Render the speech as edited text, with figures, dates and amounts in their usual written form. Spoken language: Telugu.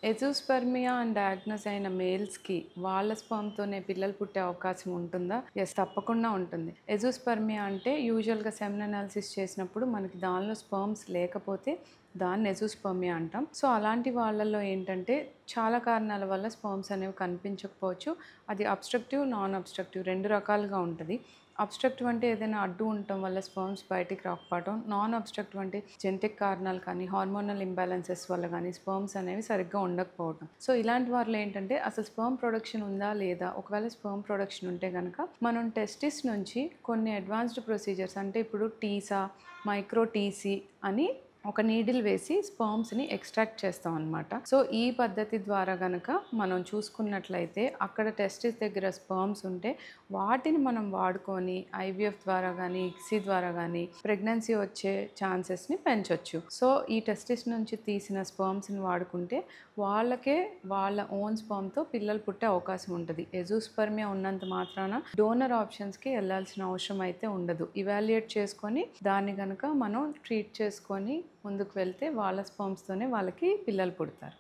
ఎజోస్పెర్మియా అని డయాగ్నోస్ అయిన మేల్స్‌కి వాళ్ళ స్పెర్మ్‌తోనే పిల్లలు పుట్టే అవకాశం ఉంటుందా? యెస్, తప్పకుండా ఉంటుంది. ఎజోస్పెర్మియా అంటే యూజువల్‌గా సెమెన్ అనాలిసిస్ చేసినప్పుడు మనకి దానిలో స్పెర్మ్స్ లేకపోతే దాన్ని ఎజోస్పెర్మియా అంటాం. సో, అలాంటి వాళ్ళలో ఏంటంటే చాలా కారణాల వల్ల స్పెర్మ్స్ అనేవి కనిపించకపోవచ్చు. అది అబ్‌స్ట్రక్టివ్, నాన్ అబ్‌స్ట్రక్టివ్ 2 రకాలుగా ఉంటది. అబ్‌స్ట్రక్టివ్ అంటే ఏదైనా అడ్డు ఉండటం వల్ల స్పెర్మ్స్ బయటికి రాకపోవడం. నాన్ అబ్‌స్ట్రక్టివ్ అంటే జెనెటిక్ కారణాలు కానీ, హార్మోనల్ ఇంబాలెన్సెస్ వల్ల కానీ స్పెర్మ్స్ అనేవి సరిగ్గా ఉండకపోవడం. సో, ఇలాంటి వారిలో ఏంటంటే అసలు స్పెర్మ్ ప్రొడక్షన్ ఉందా లేదా? ఒకవేళ స్పెర్మ్ ప్రొడక్షన్ ఉంటే గనక మనం టెస్టిస్ నుంచి కొన్ని అడ్వాన్స్డ్ ప్రొసీజర్స్ అంటే ఇప్పుడు టీసా, మైక్రో టీసీ అని ఒక నీడిల్ వేసి స్పెర్మ్స్‌ని ఎక్స్ట్రాక్ట్ చేస్తామనమాట. సో, ఈ పద్ధతి ద్వారా గనక మనం చూసుకున్నట్లయితే అక్కడ టెస్టిస్ దగ్గర స్పెర్మ్స్ ఉంటే వాటిని మనం వాడుకొని ఐవీఎఫ్ ద్వారా గానీ, ఇక్సీ ద్వారా గానీ ప్రెగ్నెన్సీ వచ్చే ఛాన్సెస్‌ని పెంచొచ్చు. సో, ఈ టెస్టిస్ నుంచి తీసిన స్పెర్మ్స్‌ని వాడుకుంటే వాళ్ళకే వాళ్ళ ఓన్ స్పెర్మ్‌తో పిల్లలు పుట్టే అవకాశం ఉంటది. ఎజోస్పెర్మియా ఉన్నంత మాత్రాన డోనర్ ఆప్షన్స్‌కి ఎళ్ళాల్సిన అవసరం అయితే ఉండదు. ఇవాల్యుయేట్ చేసుకొని దాన్ని గనక మనం ట్రీట్ చేసుకొని ముందుకు వెళ్తే వాళ్ళ స్పెర్మ్స్‌తోనే వాళ్ళకి పిల్లలు పుడతారు.